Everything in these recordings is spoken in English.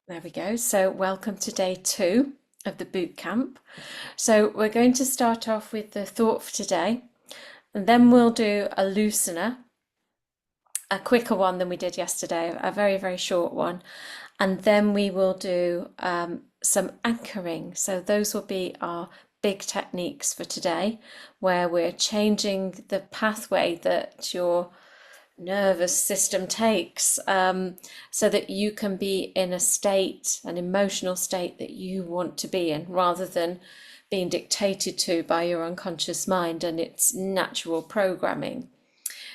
There we go. So welcome to day 2 of the boot camp. So we're going to start off with the thought for today, and then we'll do a loosener, a quicker one than we did yesterday, a very, very short one. And then we will do some anchoring. So those will be our big techniques for today, where we're changing the pathway that your nervous system takes, so that you can be in a state, an emotional state that you want to be in, rather than being dictated to by your unconscious mind and its natural programming.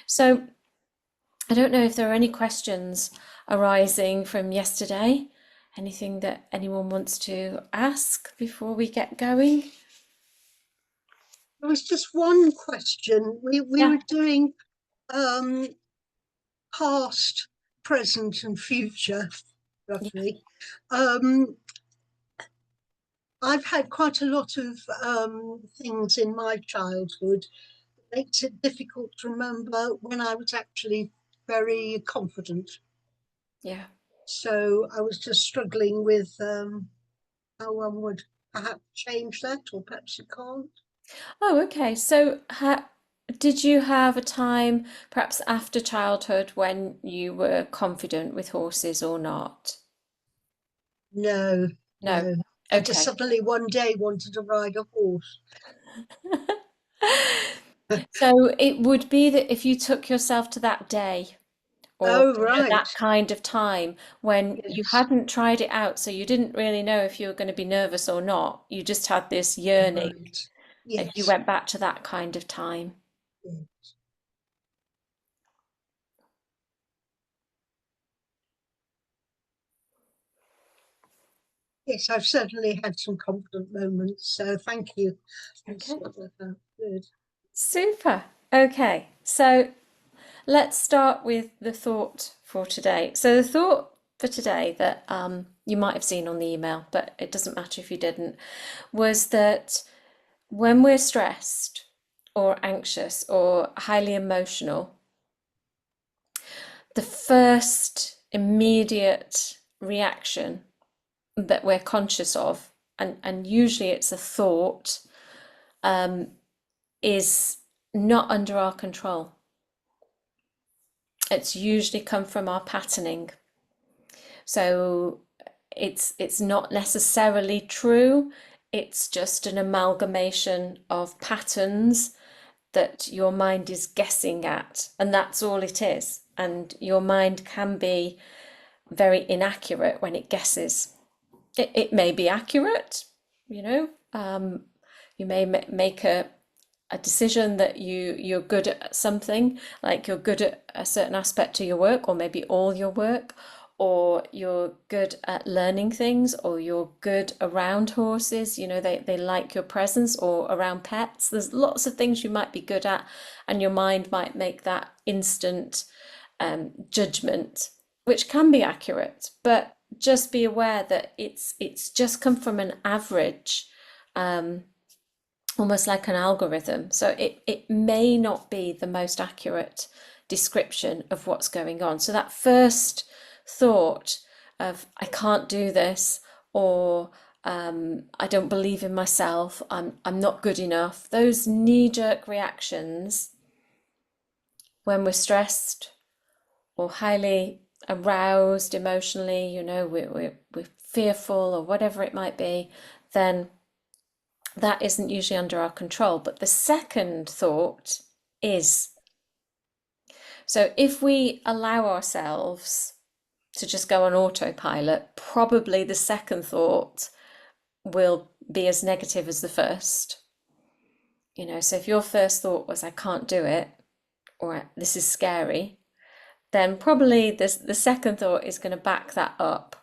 So I don't know if there are any questions arising from yesterday, anything that anyone wants to ask before we get going. There was just one question. We Yeah. were doing um, past, present, and future, Yeah. roughly. I've had quite a lot of things in my childhood that makes it difficult to remember when I was actually very confident. Yeah. So I was just struggling with how one would perhaps change that, or perhaps you can't. Oh, okay. So, did you have a time, perhaps after childhood, when you were confident with horses or not? No, No. no. I just Okay. suddenly one day wanted to ride a horse. So it would be that if you took yourself to that day or Oh, at right. that kind of time when you Yes. hadn't tried it out, so you didn't really know if you were going to be nervous or not, you just had this yearning. Right. If you Yes. went back to that kind of time. Yes, I've certainly had some confident moments. So thank you. That's Okay. good. Super. Okay. So let's start with the thought for today. So the thought for today that you might have seen on the email, but it doesn't matter if you didn't, was that when we're stressed or anxious or highly emotional, the first immediate reaction that we're conscious of, and usually it's a thought, is not under our control. It's usually come from our patterning. So it's not necessarily true. It's just an amalgamation of patterns that your mind is guessing at, and that's all it is. And your mind can be very inaccurate when it guesses. It may be accurate, you know. You may make a decision that you're good at something, like you're good at a certain aspect to your work, or maybe all your work, or you're good at learning things, or you're good around horses, they like your presence, or around pets. There's lots of things you might be good at, and your mind might make that instant judgment, which can be accurate, but just be aware that it's just come from an average, almost like an algorithm. So it may not be the most accurate description of what's going on. So that first thought of I can't do this, or I don't believe in myself, I'm not good enough, those knee-jerk reactions when we're stressed or highly aroused emotionally, we're fearful or whatever it might be, then that isn't usually under our control. But the second thought is. So if we allow ourselves to just go on autopilot, probably the second thought will be as negative as the first. So if your first thought was, I can't do it, or this is scary, then probably the second thought is going to back that up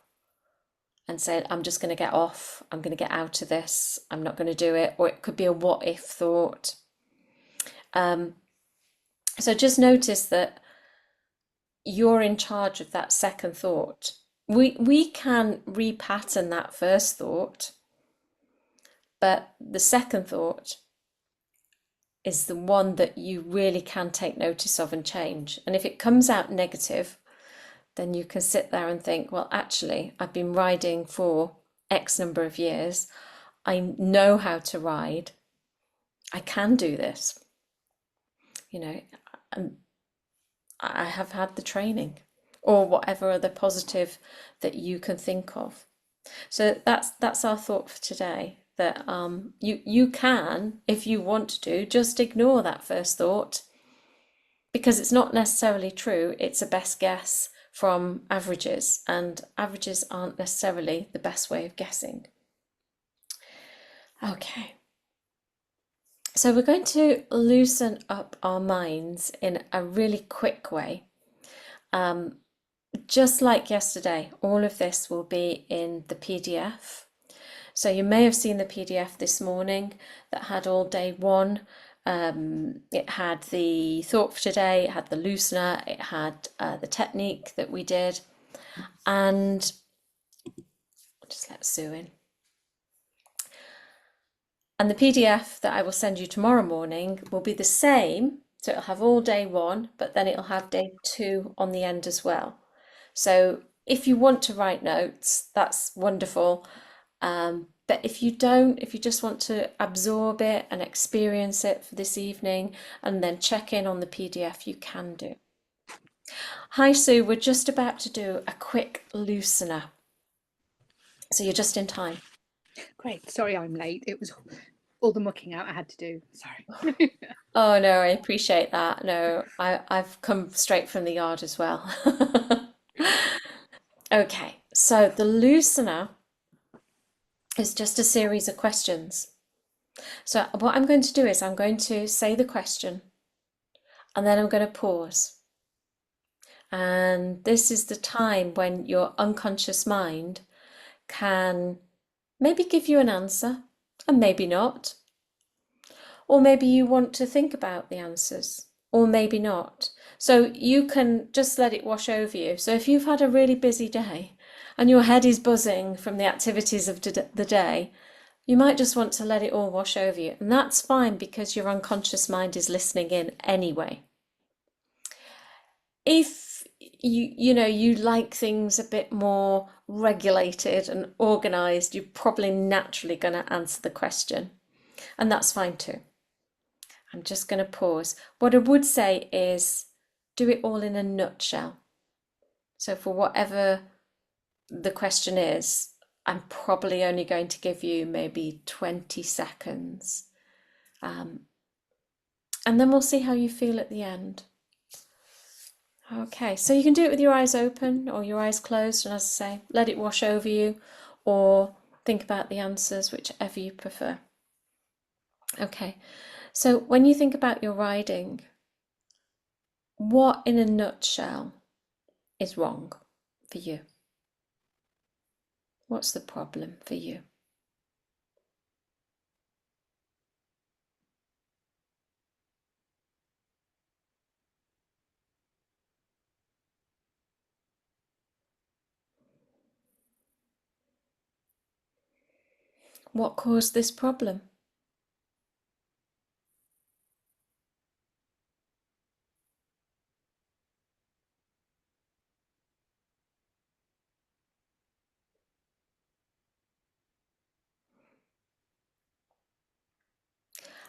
and say, I'm just going to get off, I'm going to get out of this, I'm not going to do it. Or it could be a what if thought. So just notice that you're in charge of that second thought. We can repattern that first thought, but the second thought is the one that you really can take notice of and change. And if it comes out negative, then you can sit there and think, well, actually, I've been riding for X number of years. I know how to ride. I can do this. You know, and I have had the training or whatever other positive that you can think of. So that's our thought for today. That you can, if you want to, just ignore that first thought because it's not necessarily true. It's a best guess from averages, and averages aren't necessarily the best way of guessing. Okay, so we're going to loosen up our minds in a really quick way. Just like yesterday, all of this will be in the PDF. So you may have seen the PDF this morning that had all day one. It had the thought for today, it had the loosener, it had the technique that we did, and just let Sue in. And the PDF that I will send you tomorrow morning will be the same. So it'll have all day one, but then it'll have day two on the end as well. So if you want to write notes, that's wonderful. But if you don't, if you just want to absorb it and experience it for this evening and then check in on the PDF, you can do. Hi Sue, we're just about to do a quick loosener. So you're just in time. Great. Sorry I'm late. It was all the mucking out I had to do. Sorry. Oh no, I appreciate that. No, I've come straight from the yard as well. Okay, so the loosener is just a series of questions. So what I'm going to do is I'm going to say the question and then I'm going to pause. And this is the time when your unconscious mind can maybe give you an answer and maybe not. Or maybe you want to think about the answers, or maybe not. So you can just let it wash over you. So if you've had a really busy day and your head is buzzing from the activities of the day, you might just want to let it all wash over you. And that's fine because your unconscious mind is listening in anyway. If you like things a bit more regulated and organized, you're probably naturally going to answer the question, and that's fine too. I'm just going to pause. What I would say is do it all in a nutshell. So for whatever the question is, I'm probably only going to give you maybe 20 seconds. And then we'll see how you feel at the end. Okay, so you can do it with your eyes open or your eyes closed, and as I say, let it wash over you or think about the answers, whichever you prefer. Okay, so when you think about your riding, what in a nutshell is wrong for you? What's the problem for you? What caused this problem?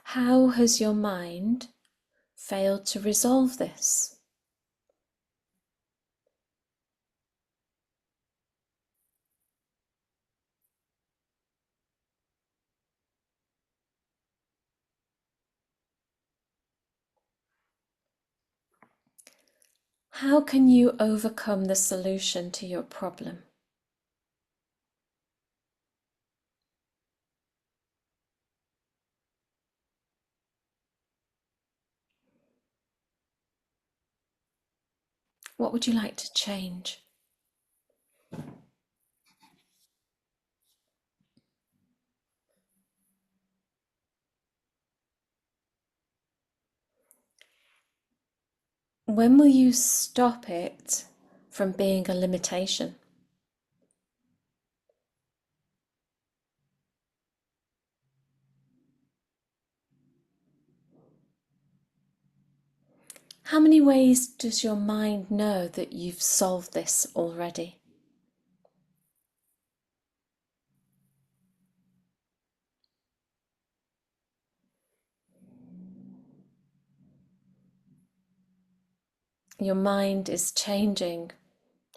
How has your mind failed to resolve this? How can you overcome the solution to your problem? What would you like to change? When will you stop it from being a limitation? How many ways does your mind know that you've solved this already? Your mind is changing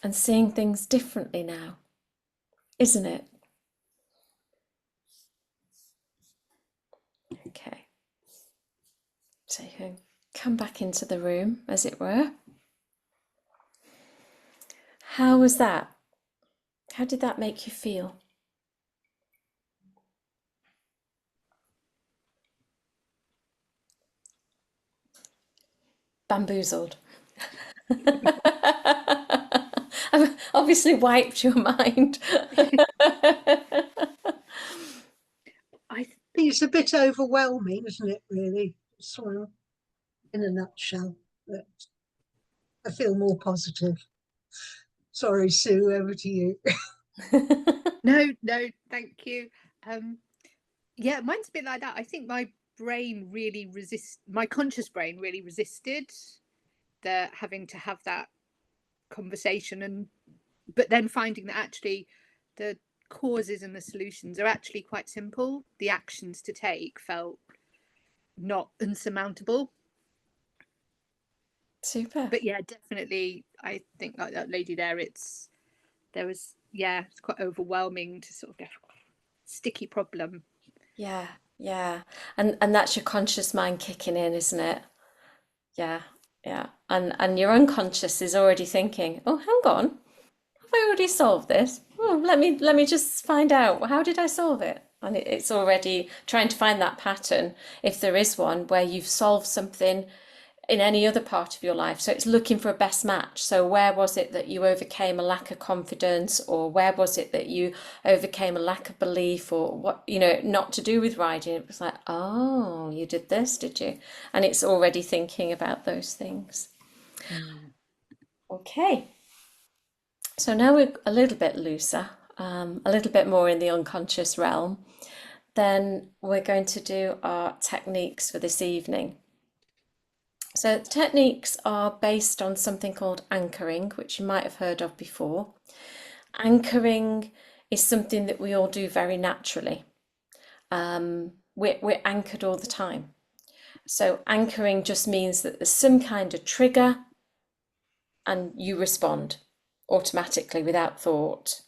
and seeing things differently now, isn't it? Okay, so you can come back into the room, as it were. How was that? How did that make you feel? Bamboozled. I've obviously wiped your mind. I It's a bit overwhelming, isn't it, really? Sort of in a nutshell. But I feel more positive. Sorry, Sue, over to you. no, no, thank you. Um, yeah, mine's a bit like that. I think my conscious brain really resisted the having to have that conversation, and but then finding that actually the causes and the solutions are actually quite simple. The actions to take felt not insurmountable. Super. But yeah, definitely, I think like that lady there, it's quite overwhelming to sort of go sticky problem. Yeah, yeah. And that's your conscious mind kicking in, isn't it? Yeah, yeah. And your unconscious is already thinking, "Oh, hang on. Have I already solved this? Oh, let me just find out. How did I solve it?" And it's already trying to find that pattern, if there is one, where you've solved something in any other part of your life. So it's looking for a best match. So where was it that you overcame a lack of confidence, or where was it that you overcame a lack of belief, or what, not to do with riding. It was like, oh, you did this, did you? And it's already thinking about those things. Mm. Okay. So now we're a little bit looser, a little bit more in the unconscious realm. Then we're going to do our techniques for this evening. So the techniques are based on something called anchoring, which you might have heard of before. Anchoring is something that we all do very naturally. We're anchored all the time. So anchoring just means that there's some kind of trigger and you respond automatically without thought.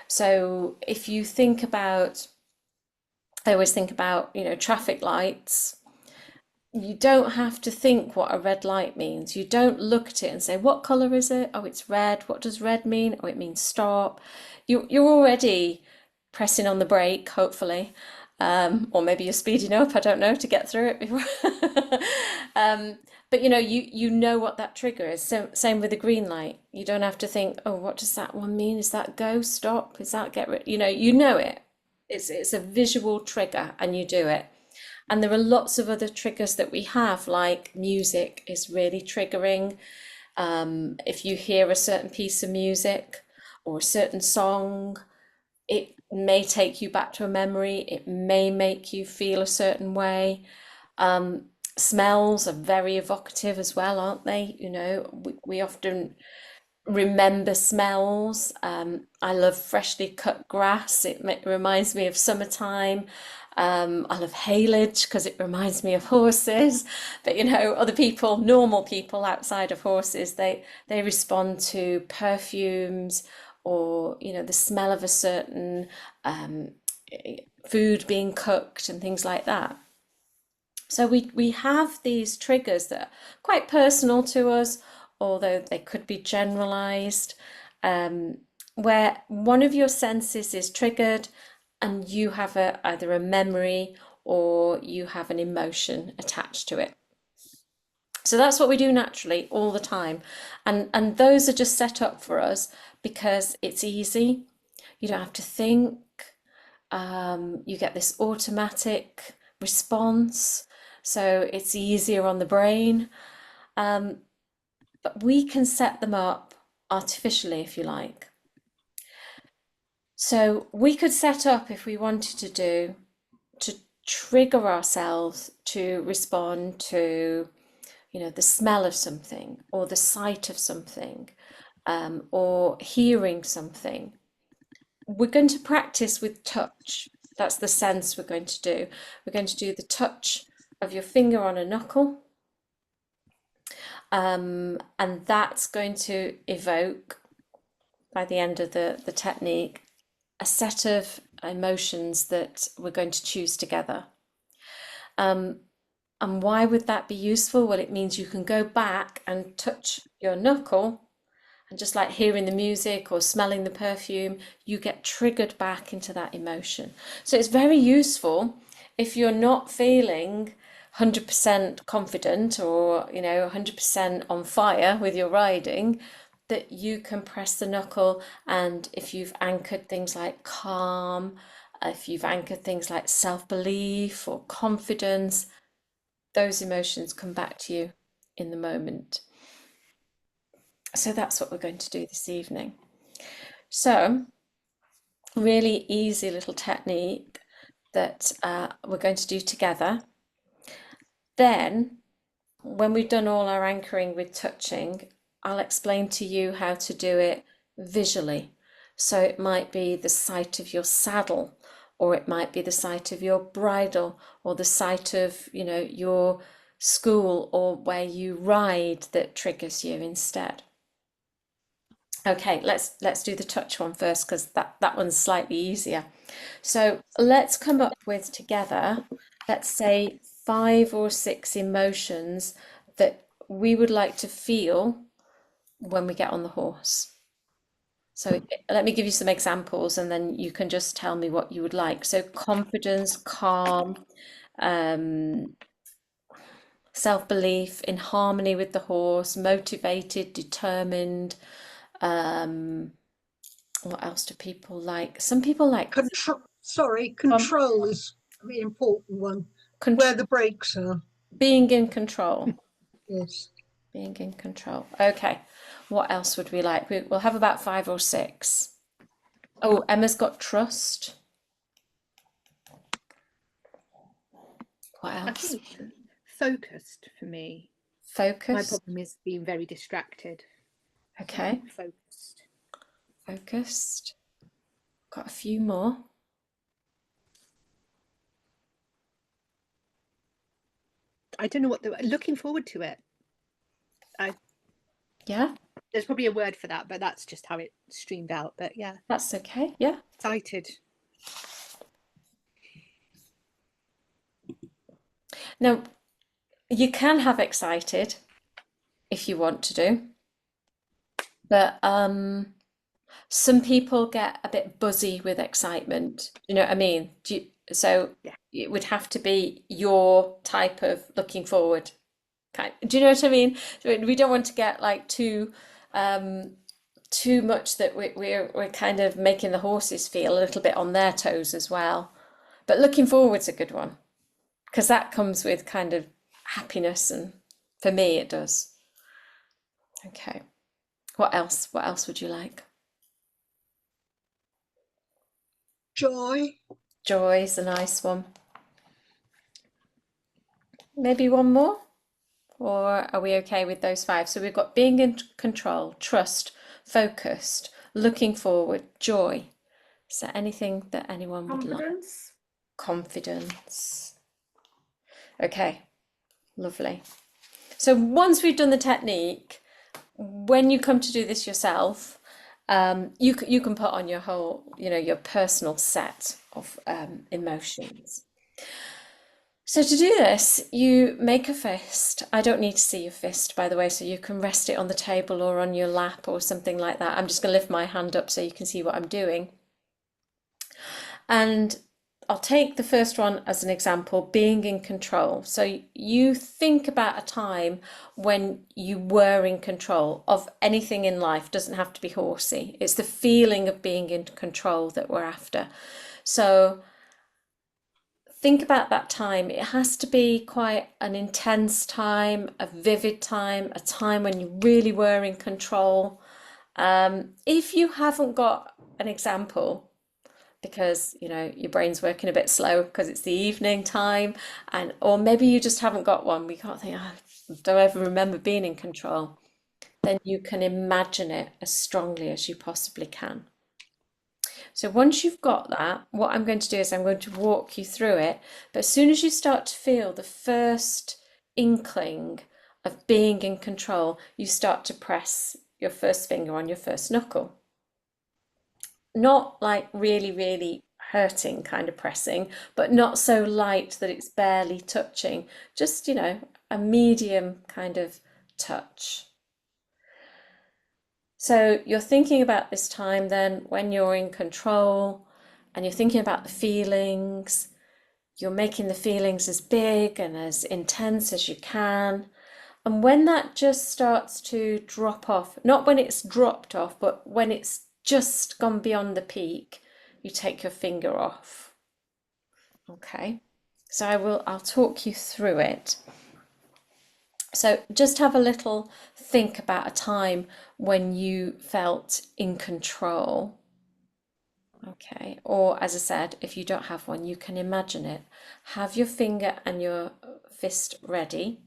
So if you think about, I always think about, traffic lights. You don't have to think what a red light means. You don't look at it and say, what color is it? Oh, it's red. What does red mean? Oh, it means stop. You're already pressing on the brake, hopefully. Or maybe you're speeding up, I don't know, to get through it before. But you know what that trigger is. So same with the green light. You don't have to think, oh, what does that one mean? Is that go, stop? Is that get rid? You know it. It's a visual trigger and you do it. And there are lots of other triggers that we have, like music is really triggering. If you hear a certain piece of music or a certain song, it may take you back to a memory, it may make you feel a certain way. Smells are very evocative as well, aren't they? We often remember smells. I love freshly cut grass. It reminds me of summertime. I love haylage because it reminds me of horses. But other people, normal people outside of horses, they respond to perfumes or the smell of a certain um, food being cooked and things like that. So we have these triggers that are quite personal to us, although they could be generalized, um, where one of your senses is triggered and you have either a memory or you have an emotion attached to it. So that's what we do naturally all the time. And those are just set up for us because it's easy. You don't have to think. You get this automatic response, so it's easier on the brain. But we can set them up artificially, if you like. So we could set up, if we wanted to trigger ourselves to respond to, the smell of something or the sight of something, or hearing something. We're going to practice with touch. That's the sense we're going to do. We're going to do the touch of your finger on a knuckle, and that's going to evoke, by the end of the technique, a set of emotions that we're going to choose together. And why would that be useful? Well, it means you can go back and touch your knuckle, and just like hearing the music or smelling the perfume, you get triggered back into that emotion. So it's very useful if you're not feeling 100% confident or 100% on fire with your riding, that you can press the knuckle, and if you've anchored things like calm, if you've anchored things like self-belief or confidence, those emotions come back to you in the moment. So that's what we're going to do this evening. So, really easy little technique that we're going to do together. Then, when we've done all our anchoring with touching, I'll explain to you how to do it visually. So it might be the sight of your saddle, or it might be the sight of your bridle, or the sight of, your school or where you ride that triggers you instead. Okay, let's do the touch one first, because that one's slightly easier. So let's come up with together, let's say 5 or 6 emotions that we would like to feel when we get on the horse. So let me give you some examples, and then you can just tell me what you would like. So confidence, calm, self-belief, in harmony with the horse, motivated, determined. What else do people like? Some people like Control is the important one. Where the brakes are. Being in control. Yes. Being in control. Okay. What else would we like? We'll have about 5 or 6. Oh, Emma's got trust. What I else? think focused for me. Focus. My problem is being very distracted. Okay. Focused. Focused. Got a few more. I don't know what looking forward to it. Yeah. There's probably a word for that, but that's just how it streamed out. But yeah. That's okay. Yeah. Excited. Now, you can have excited if you want to do, but some people get a bit buzzy with excitement. You know what I mean? So Yeah. it would have to be your type of looking forward. Do you know what I mean? We don't want to get like too much that we're kind of making the horses feel a little bit on their toes as well. But looking forward's a good one, because that comes with kind of happiness, and for me it does. Okay. What else? What else would you like? Joy. Joy's a nice one. Maybe one more? Or are we okay with those 5? So we've got being in control, trust, focused, looking forward, joy. Is there anything that anyone would like? Confidence. Okay, lovely. So once we've done the technique, when you come to do this yourself, you can put on your whole, your personal set of emotions. So to do this, you make a fist. I don't need to see your fist, by the way, so you can rest it on the table or on your lap or something like that. I'm just going to lift my hand up so you can see what I'm doing. And I'll take the first one as an example, being in control. So you think about a time when you were in control of anything in life. Doesn't have to be horsey. It's the feeling of being in control that we're after. So think about that time. It has to be quite an intense time, a vivid time, a time when you really were in control. If you haven't got an example, because your brain's working a bit slow because it's the evening time, or maybe you just haven't got one, we can't think, don't ever remember being in control, then you can imagine it as strongly as you possibly can. So once you've got that, what I'm going to do is I'm going to walk you through it. But as soon as you start to feel the first inkling of being in control, you start to press your first finger on your first knuckle. Not like really, really hurting kind of pressing, but not so light that it's barely touching. Just, a medium kind of touch. So you're thinking about this time then when you're in control and you're thinking about the feelings. You're making the feelings as big and as intense as you can. And when that just starts to drop off, not when it's dropped off, but when it's just gone beyond the peak, you take your finger off. Okay, so I'll talk you through it. So just have a little think about a time when you felt in control. Okay, or as I said, if you don't have one, you can imagine it. Have your finger and your fist ready.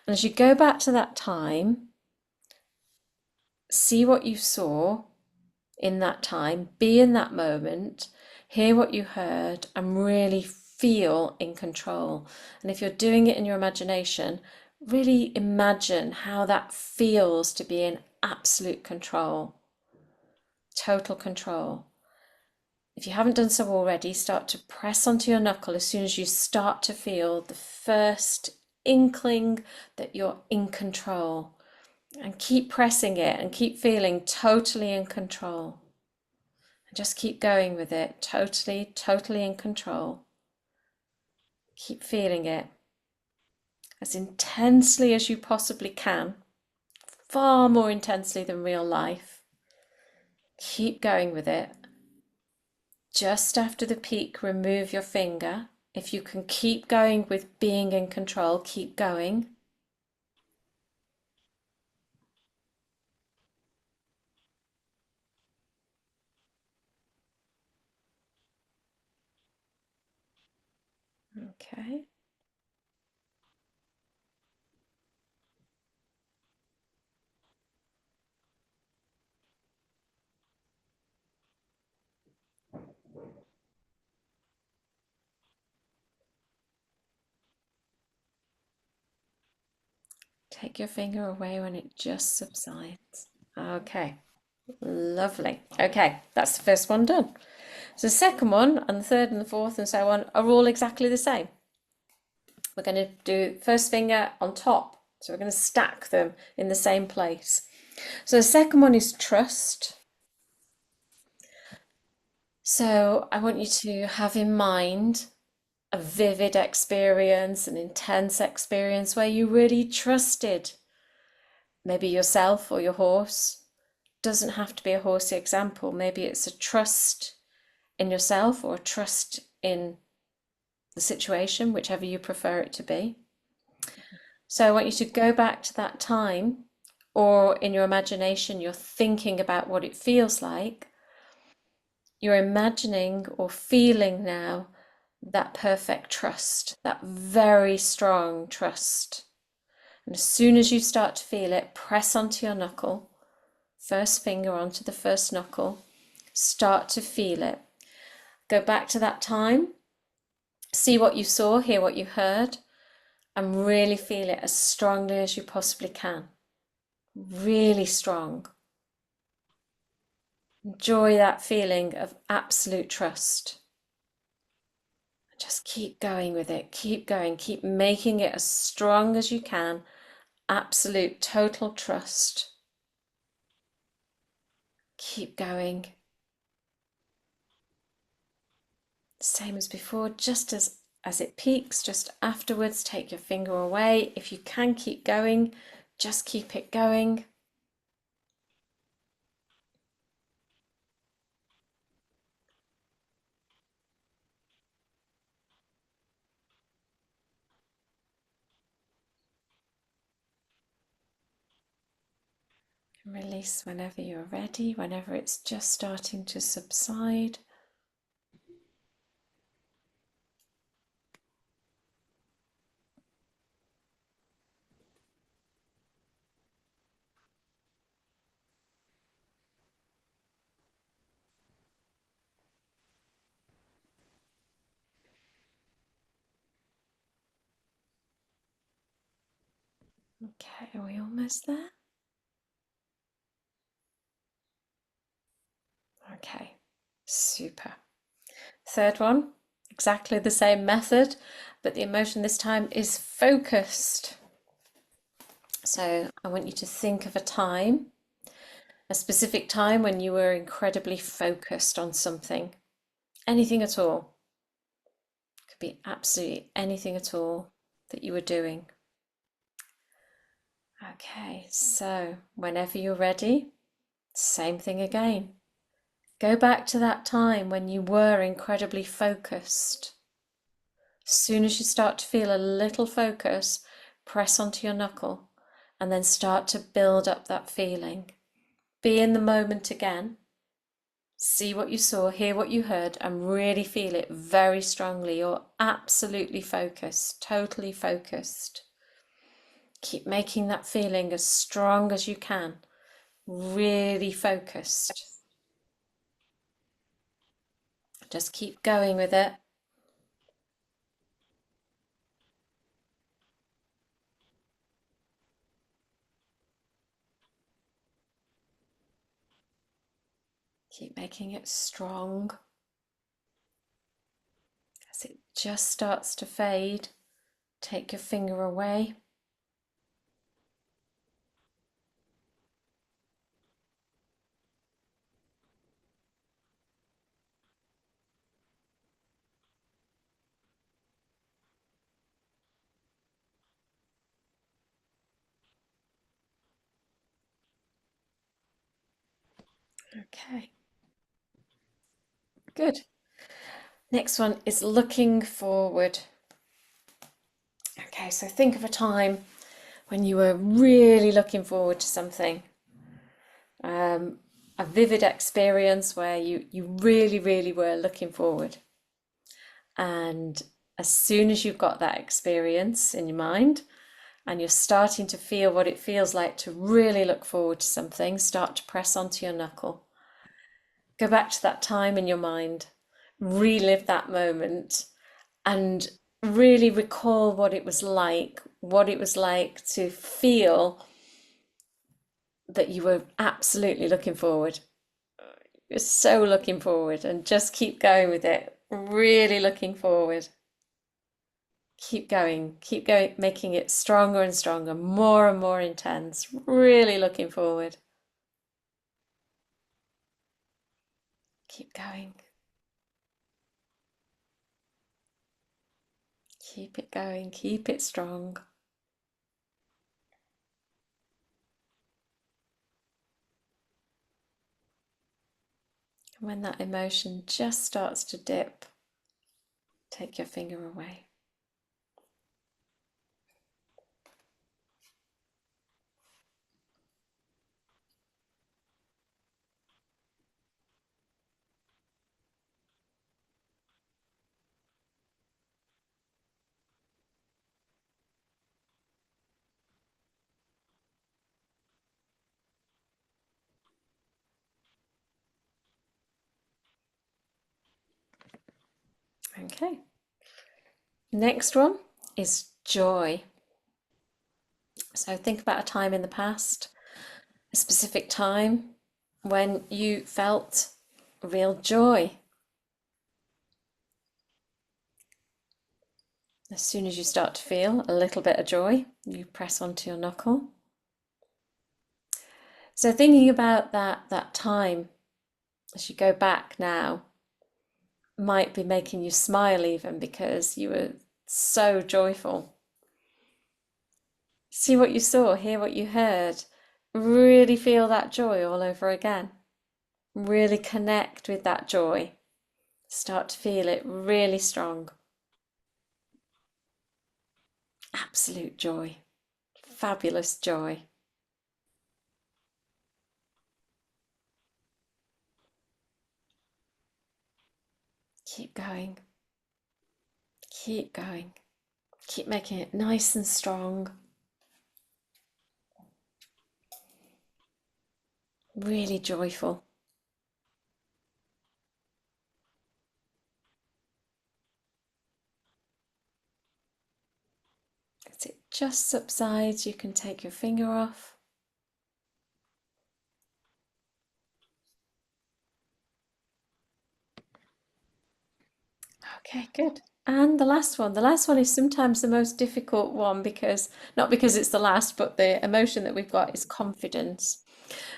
And as you go back to that time, see what you saw in that time, be in that moment, hear what you heard, and really feel in control. And if you're doing it in your imagination, really imagine how that feels to be in absolute control, total control. If you haven't done so already, start to press onto your knuckle as soon as you start to feel the first inkling that you're in control. And keep pressing it and keep feeling totally in control. And just keep going with it, totally, totally in control. Keep feeling it as intensely as you possibly can, far more intensely than real life. Keep going with it. Just after the peak, remove your finger. If you can keep going with being in control, keep going. Okay. Take your finger away when it just subsides. Okay. Lovely. Okay, that's the first one done. So the second one and the third and the fourth and so on are all exactly the same. We're going to do first finger on top. So we're going to stack them in the same place. So the second one is trust. So I want you to have in mind a vivid experience, an intense experience where you really trusted maybe yourself or your horse. Doesn't have to be a horsey example. Maybe it's a trust in yourself or a trust in the situation, whichever you prefer it to be. So I want you to go back to that time, or in your imagination, you're thinking about what it feels like. You're imagining or feeling now that perfect trust, that very strong trust. And as soon as you start to feel it, press onto your knuckle, first finger onto the first knuckle, start to feel it. Go back to that time, see what you saw, hear what you heard, and really feel it as strongly as you possibly can. Really strong. Enjoy that feeling of absolute trust. Just keep going with it. Keep going. Keep making it as strong as you can. Absolute, total trust. Keep going. Same as before, just as it peaks, just afterwards, take your finger away. If you can keep going, just keep it going. Release whenever you're ready, whenever it's just starting to subside. Okay, are we almost there? Okay, super. Third one, exactly the same method, but the emotion this time is focused. So I want you to think of a time, a specific time when you were incredibly focused on something, anything at all. Could be absolutely anything at all that you were doing. Okay, so whenever you're ready, same thing again. Go back to that time when you were incredibly focused. As soon as you start to feel a little focus, press onto your knuckle and then start to build up that feeling. Be in the moment again. See what you saw, hear what you heard, and really feel it very strongly. You're absolutely focused, totally focused. Keep making that feeling as strong as you can. Really focused. Just keep going with it. Keep making it strong. As it just starts to fade, take your finger away. Okay, good. Next one is looking forward. Okay, so think of a time when you were really looking forward to something. A vivid experience where you really, really were looking forward. And as soon as you've got that experience in your mind and you're starting to feel what it feels like to really look forward to something, start to press onto your knuckle. Go back to that time in your mind, relive that moment, and really recall what it was like to feel that you were absolutely looking forward. You're so looking forward, and just keep going with it. Really looking forward. Keep going, making it stronger and stronger, more and more intense. Really looking forward. Keep going. Keep it going. Keep it strong. And when that emotion just starts to dip, take your finger away. Okay. Next one is joy. So think about a time in the past, a specific time when you felt real joy. As soon as you start to feel a little bit of joy, you press onto your knuckle. So thinking about that time as you go back now might be making you smile even because you were so joyful. See what you saw, hear what you heard. Really feel that joy all over again. Really connect with that joy. Start to feel it really strong. Absolute joy. Fabulous joy. Keep going. Keep going. Keep making it nice and strong. Really joyful. That's it. just subsides, you can take your finger off. Okay, good. And the last one. The last one is sometimes the most difficult one because, not because it's the last, but the emotion that we've got is confidence.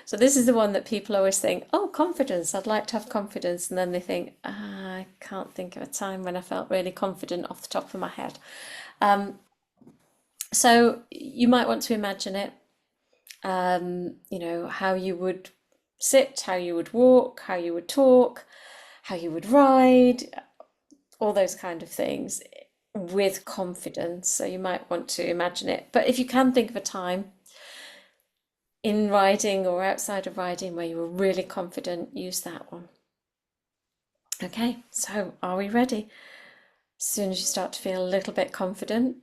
So this is the one that people always think, oh, confidence, I'd like to have confidence. And then they think, ah, I can't think of a time when I felt really confident off the top of my head. So you might want to imagine it, you know, how you would sit, how you would walk, how you would talk, how you would ride, all those kind of things with confidence. So you might want to imagine it. But if you can think of a time in riding or outside of riding where you were really confident, use that one. Okay, so are we ready? As soon as you start to feel a little bit confident,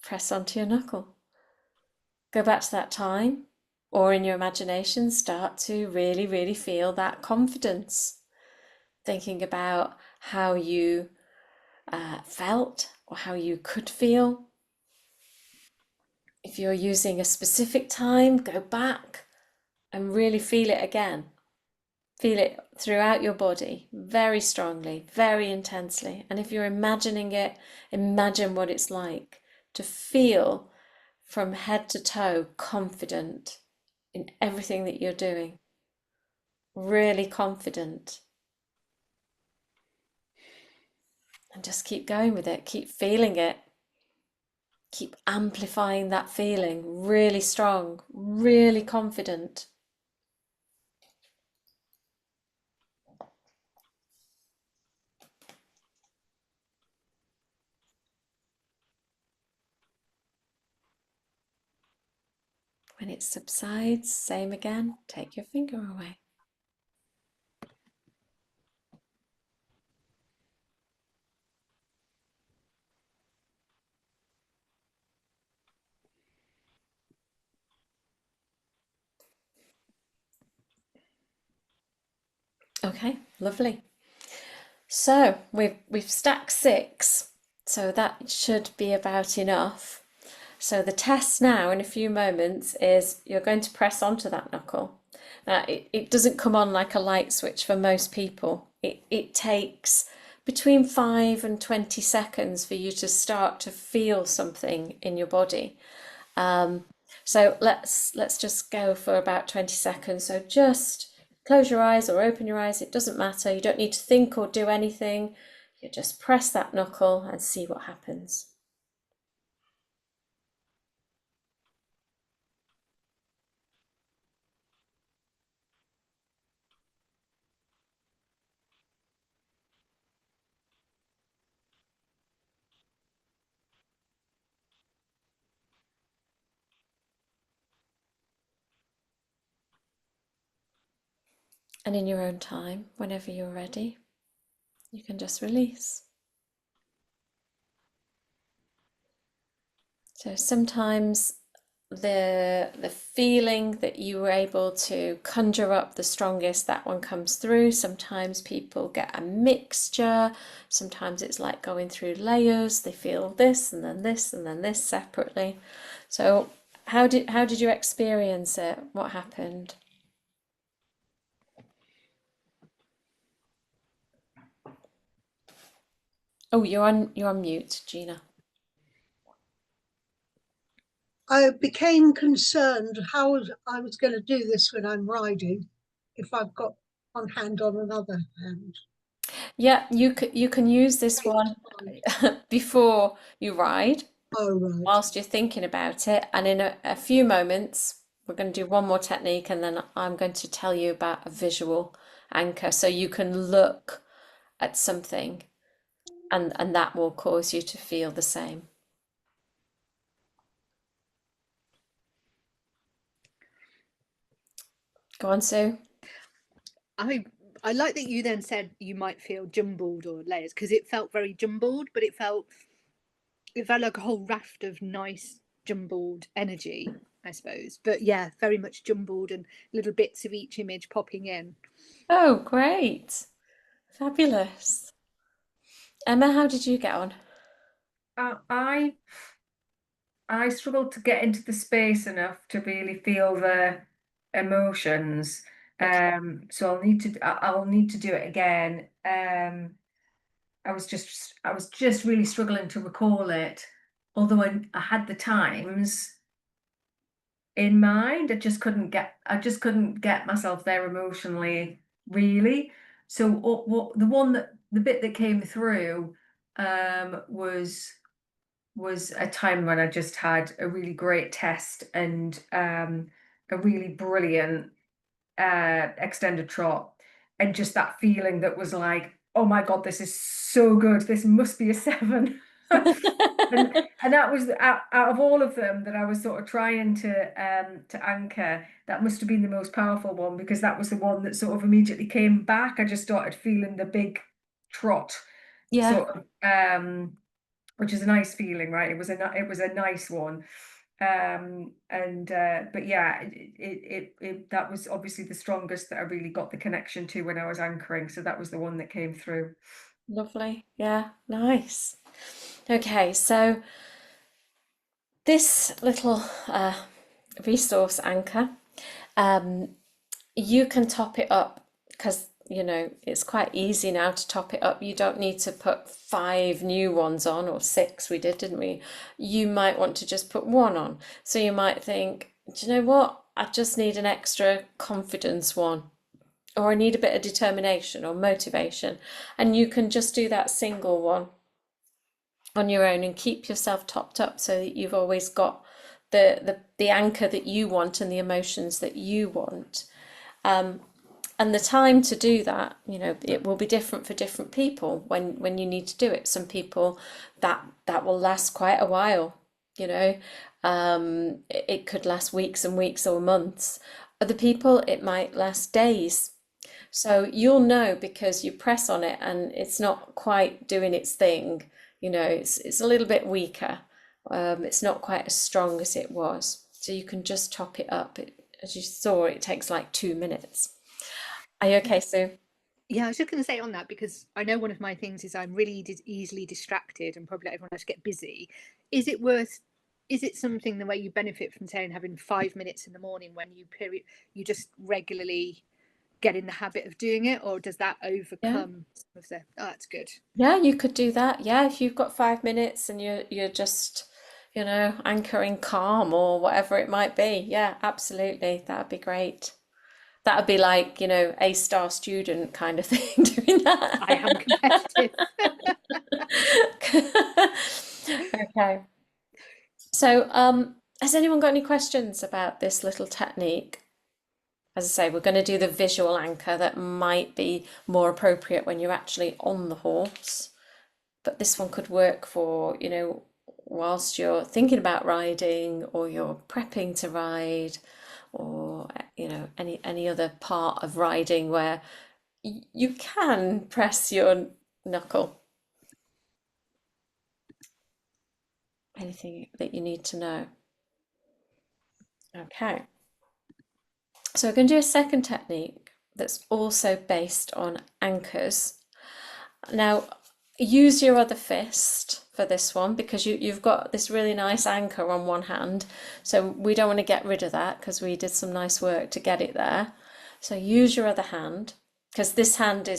press onto your knuckle. Go back to that time, or in your imagination, start to really, really feel that confidence. Thinking about how you felt or how you could feel. If you're using a specific time, go back and really feel it again. Feel it throughout your body, very strongly, very intensely. And if you're imagining it, imagine what it's like to feel from head to toe confident in everything that you're doing. Really confident. And just keep going with it, keep feeling it. Keep amplifying that feeling, really strong, really confident. When it subsides, same again, take your finger away. Okay, lovely. So we've stacked 6, so that should be about enough. So the test now in a few moments is you're going to press onto that knuckle. Now it doesn't come on like a light switch for most people. It takes between 5 and 20 seconds for you to start to feel something in your body. So let's just go for about 20 seconds. So just close your eyes or open your eyes, it doesn't matter. You don't need to think or do anything. You just press that knuckle and see what happens. And in your own time, whenever you're ready, you can just release. So sometimes the feeling that you were able to conjure up the strongest, that one comes through. Sometimes people get a mixture. Sometimes it's like going through layers. They feel this and then this and then this separately. So how did you experience it? What happened? Oh, you're on mute, Gina. I became concerned how I was going to do this when I'm riding, if I've got one hand on another hand. Yeah, you can use this one before you ride, Oh, right. whilst you're thinking about it. And in a few moments, we're going to do one more technique, and then I'm going to tell you about a visual anchor so you can look at something and that will cause you to feel the same. Go on, Sue. I like that you then said you might feel jumbled or layers, because it felt very jumbled, but it felt like a whole raft of nice jumbled energy, I suppose. But yeah, very much jumbled and little bits of each image popping in. Oh, great. Fabulous. Emma, how did you get on? I I struggle to get into the space enough to really feel the emotions. Okay. So I'll need to do it again. I was just really struggling to recall it. Although I had the times in mind, I just couldn't get myself there emotionally, really. So the bit that came through was a time when I just had a really great test and a really brilliant extended trot, and just that feeling that was like, oh my God, this is so good. This must be a 7. And that was out of all of them that I was sort of trying to anchor, that must have been the most powerful one, because that was the one that sort of immediately came back. I just started feeling the big trot, Yeah, sort of, which is a nice feeling, right? It was a nice one. But yeah, that was obviously the strongest that I really got the connection to when I was anchoring. So that was the one that came through. lovely. Yeah, nice. Okay, so this little resource anchor, um, you can top it up because it's quite easy now to top it up. You don't need to put 5 new ones on, or 6 we did, didn't we? You might want to just put one on. So you might think, do you know what? I just need an extra confidence one, or I need a bit of determination or motivation. And you can just do that single one on your own and keep yourself topped up so that you've always got the anchor that you want and the emotions that you want. And the time to do that, it will be different for different people when you need to do it. Some people that will last quite a while, you know. It could last weeks and weeks or months. Other people, it might last days. So you'll know because you press on it and it's not quite doing its thing. It's a little bit weaker. It's not quite as strong as it was. So you can just top it up. As you saw, it takes like 2 minutes. Are you okay, Sue? Yeah, I was just going to say on that, because I know one of my things is I'm really easily distracted, and probably like everyone else get busy. Is it worth? Is it something the way you benefit from saying having 5 minutes in the morning when you just regularly get in the habit of doing it, or does that Yeah. overcome some of the? Oh, that's good. Yeah, you could do that. Yeah, if you've got 5 minutes and you're just, anchoring calm or whatever it might be. Yeah, absolutely. That'd be great. That would be like, A-star student kind of thing, doing I am that. competitive. Okay. So, has anyone got any questions about this little technique? As I say, we're going to do the visual anchor that might be more appropriate when you're actually on the horse. But this one could work for, whilst you're thinking about riding or you're prepping to ride, or any other part of riding where you can press your knuckle. Anything that you need to know. Okay, so we're going to do a second technique that's also based on anchors. Now, use your other fist for this one because you've got this really nice anchor on one hand. So we don't want to get rid of that because we did some nice work to get it there. So use your other hand, because this hand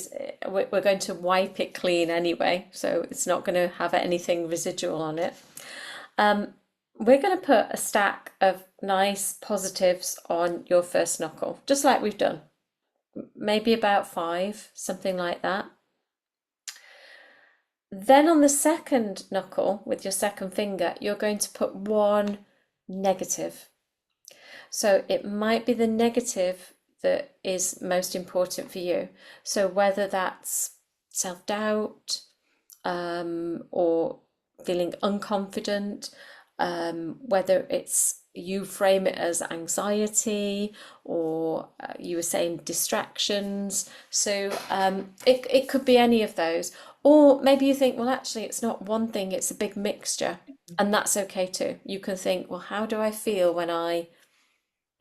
we're going to wipe it clean anyway. So it's not going to have anything residual on it. We're going to put a stack of nice positives on your first knuckle, just like we've done. Maybe about 5, something like that. Then on the second knuckle with your second finger, you're going to put 1 negative. So it might be the negative that is most important for you. So whether that's self-doubt, or feeling unconfident, whether it's you frame it as anxiety, or you were saying distractions. So it could be any of those. Or maybe you think, well, actually, it's not one thing, it's a big mixture. And that's okay too. You can think, well, how do I feel when I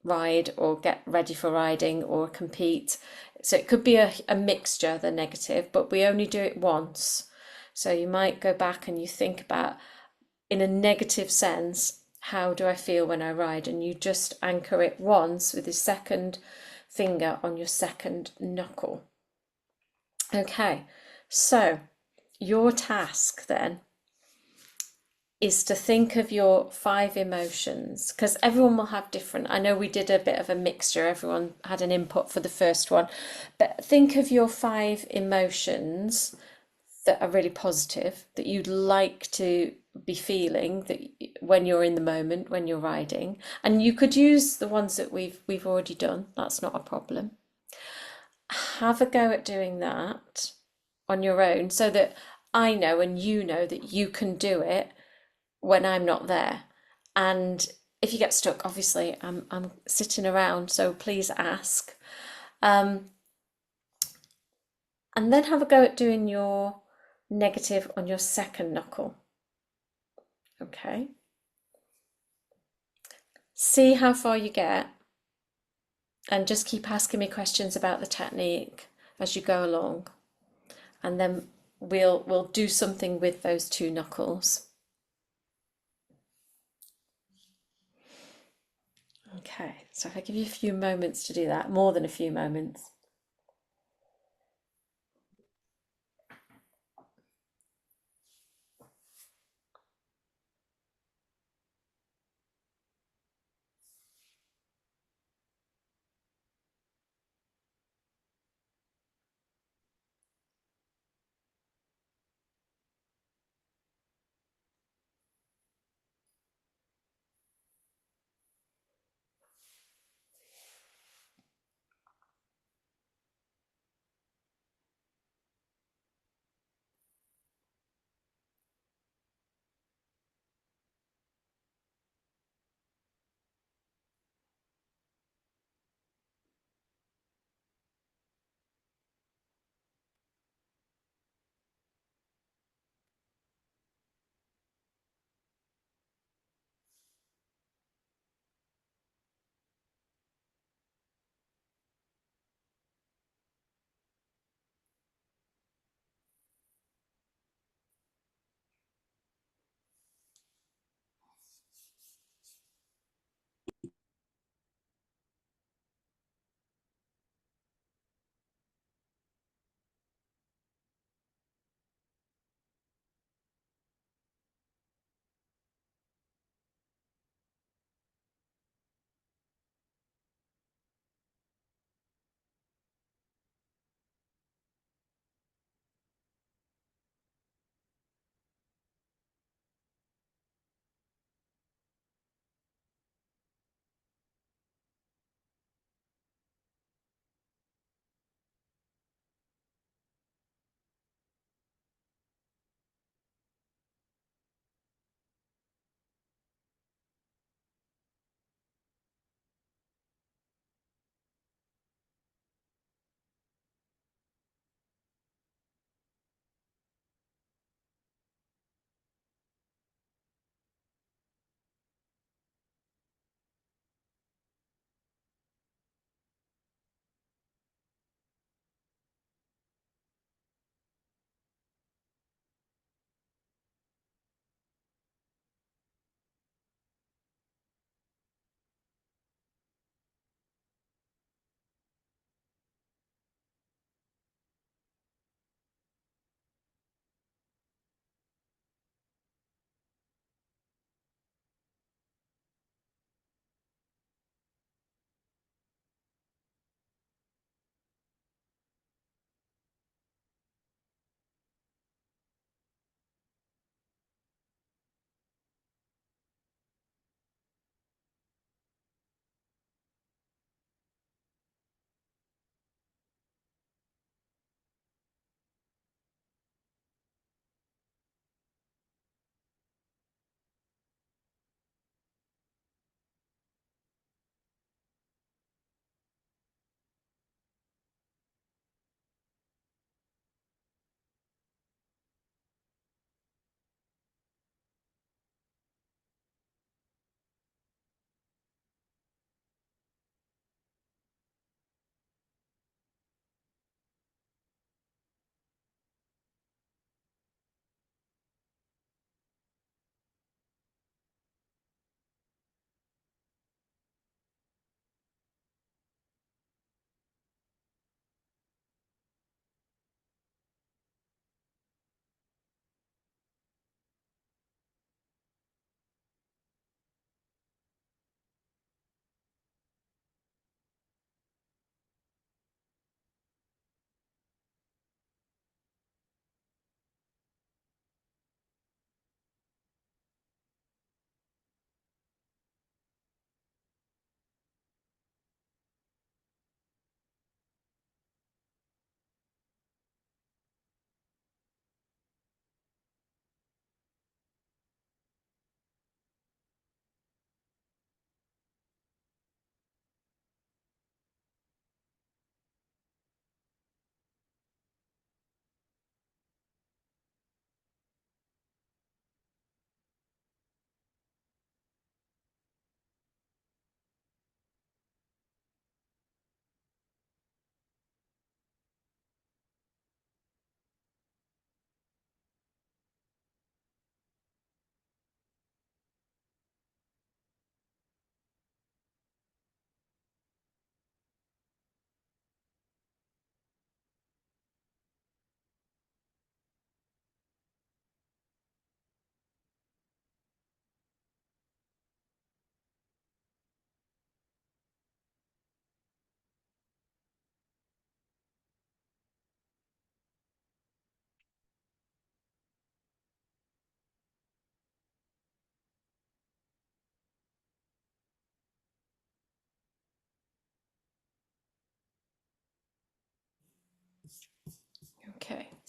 ride or get ready for riding or compete? So it could be a mixture, the negative, but we only do it once. So you might go back and you think about, in a negative sense, how do I feel when I ride? And you just anchor it once with your second finger on your second knuckle. Okay, so your task then is to think of your 5 emotions, because everyone will have different. I know we did a bit of a mixture, everyone had an input for the first one, but think of your 5 emotions that are really positive, that you'd like to be feeling that when you're in the moment, when you're riding. And you could use the ones that we've already done, that's not a problem. Have a go at doing that on your own, so that I know and you know that you can do it when I'm not there. And if you get stuck, obviously I'm sitting around, so please ask. And then have a go at doing your negative on your second knuckle. Okay. See how far you get, and just keep asking me questions about the technique as you go along. And then we'll do something with those 2 knuckles. Okay, so if I give you a few moments to do that, more than a few moments.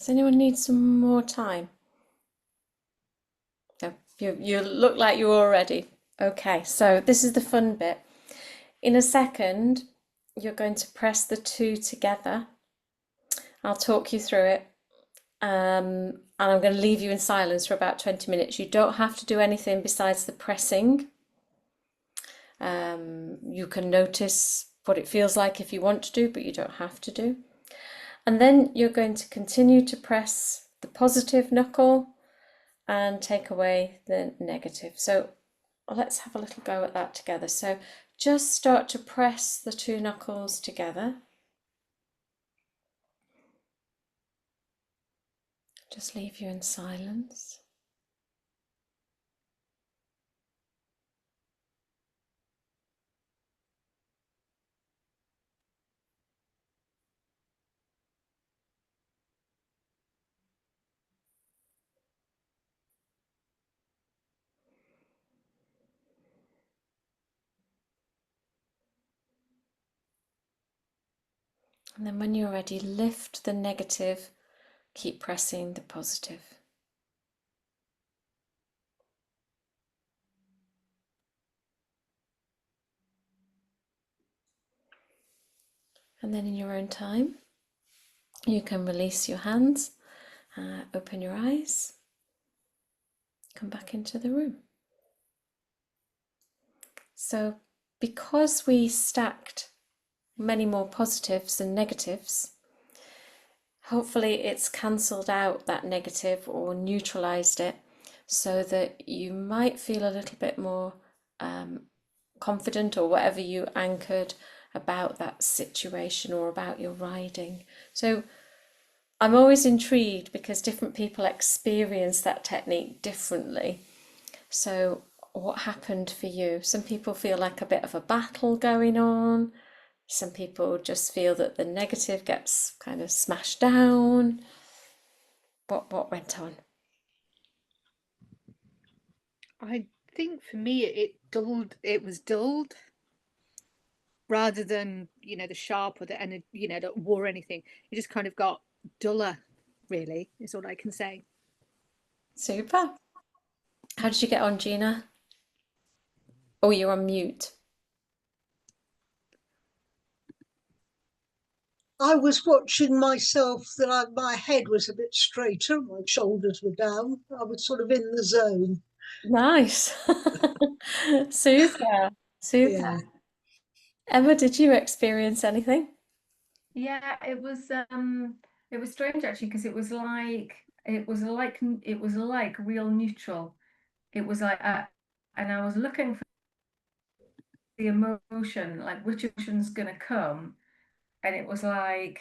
Does anyone need some more time? No, you look like you're all ready. Okay, so this is the fun bit. In a second, you're going to press the two together. I'll talk you through it. And I'm going to leave you in silence for about 20 minutes. You don't have to do anything besides the pressing. You can notice what it feels like if you want to do, but you don't have to do. And then you're going to continue to press the positive knuckle and take away the negative. So let's have a little go at that together. So just start to press the two knuckles together. Just leave you in silence. And then when you're ready, lift the negative, keep pressing the positive. And then in your own time, you can release your hands, open your eyes, come back into the room. So because we stacked many more positives than negatives, hopefully it's cancelled out that negative or neutralized it so that you might feel a little bit more confident, or whatever you anchored about that situation or about your riding. So I'm always intrigued because different people experience that technique differently. So what happened for you? Some people feel like a bit of a battle going on. Some people just feel that the negative gets kind of smashed down. What went on? I think for me it was dulled rather than, the sharp or the energy, the war or anything. It just kind of got duller, really, is all I can say. Super. How did you get on, Gina? Oh, you're on mute. I was watching myself my head was a bit straighter, my shoulders were down. I was sort of in the zone. Nice. Super. Yeah. Super. Emma, did you experience anything? Yeah, it was strange actually, because it was like real neutral. It was like and I was looking for the emotion, like which emotion's gonna come, and it was like,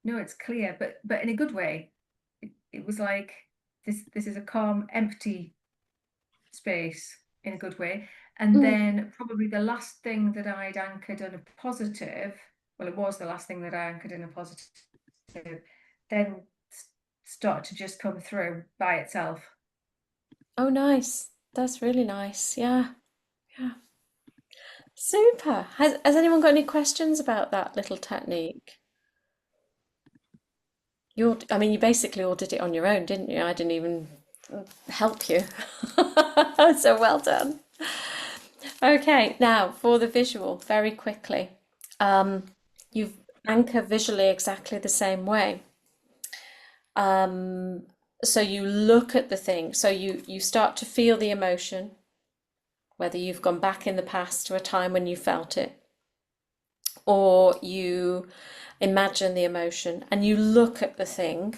no, it's clear, but in a good way. It was like this is a calm, empty space in a good way. And Mm. then probably the last thing that I'd anchored in a positive, well, it was the last thing that I anchored in a positive, then start to just come through by itself. Oh, nice. That's really nice. Yeah. Yeah. Super. Has anyone got any questions about that little technique? I mean, you basically all did it on your own, didn't you? I didn't even help you. So well done. Okay, now for the visual, very quickly. You anchor visually exactly the same way. So you look at the thing, so you start to feel the emotion, whether you've gone back in the past to a time when you felt it, or you imagine the emotion and you look at the thing.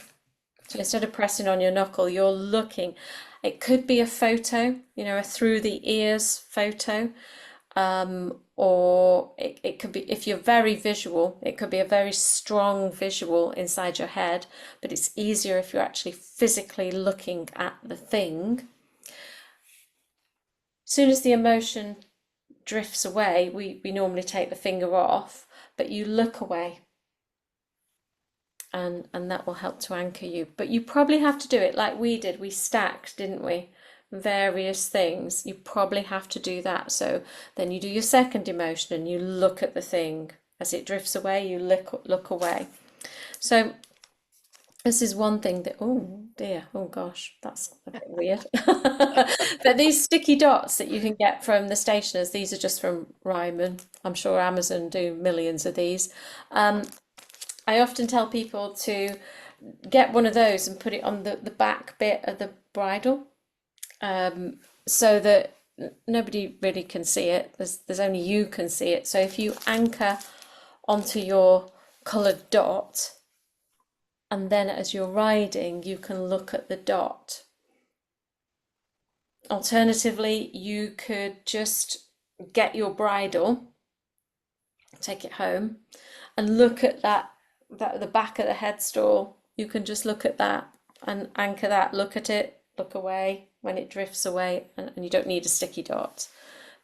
So instead of pressing on your knuckle, you're looking. It could be a photo, a through the ears photo, or it could be, if you're very visual, it could be a very strong visual inside your head, but it's easier if you're actually physically looking at the thing. As soon as the emotion drifts away, we normally take the finger off, but you look away. And that will help to anchor you. But you probably have to do it like we did. We stacked, didn't we? Various things. You probably have to do that. So then you do your second emotion and you look at the thing. As it drifts away, you look away. So This is one thing that, oh dear, oh gosh, that's a bit weird. But these sticky dots that you can get from the stationers, these are just from Ryman. I'm sure Amazon do millions of these. Um, I often tell people to get one of those and put it on the back bit of the bridle, so that nobody really can see it. There's only you can see it. So if you anchor onto your coloured dot, and then as you're riding, you can look at the dot. Alternatively, you could just get your bridle, take it home, and look at that the back of the headstall. You can just look at that and anchor that, look at it, look away when it drifts away, and you don't need a sticky dot.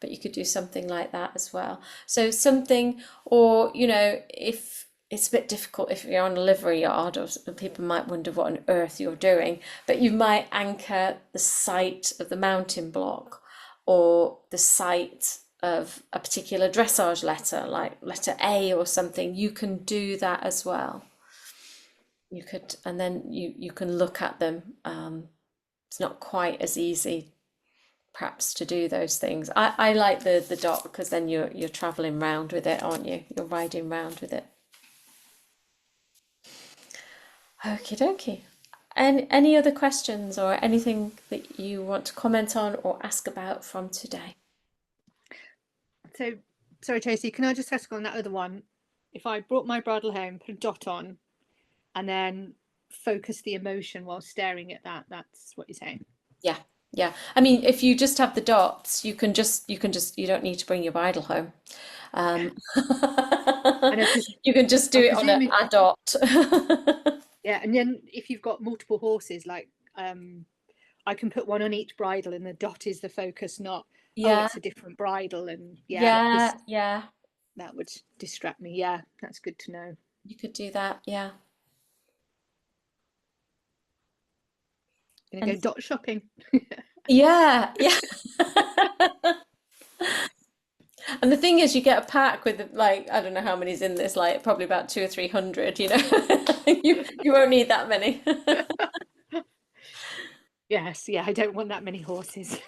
But you could do something like that as well. So something, or if it's a bit difficult if you're on a livery yard, or people might wonder what on earth you're doing, but you might anchor the site of the mounting block, or the site of a particular dressage letter, like letter A or something. You can do that as well. You could, and then you can look at them. It's not quite as easy perhaps to do those things. I like the dot, because then you're traveling round with it, aren't you? You're riding round with it. Okie dokie. And any other questions or anything that you want to comment on or ask about from today? So, sorry, Tracy, can I just ask on that other one? If I brought my bridle home, put a dot on, and then focus the emotion while staring at that, that's what you're saying? Yeah, yeah. I mean, if you just have the dots, you don't need to bring your bridle home. I know, because You can just do I'm it on a dot. yeah, and then if you've got multiple horses, like I can put one on each bridle, and the dot is the focus, not oh, Yeah, it's a different bridle, and yeah, yeah. that would distract me. Yeah, that's good to know. You could do that, yeah. Gonna go And dot shopping. yeah, yeah. And the thing is, you get a pack with, like, I don't know how many's in this, like probably about 200 or 300, You won't need that many. Yes, yeah, I don't want that many horses.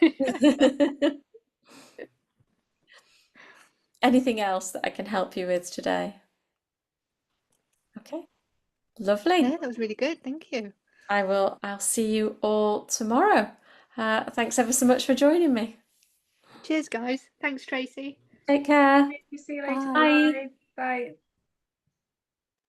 Anything else that I can help you with today? Okay, lovely. No, that was really good. Thank you. I'll see you all tomorrow. Thanks ever so much for joining me. Cheers, guys. Thanks, Tracy. Take care. See you later. Bye. Bye. Bye.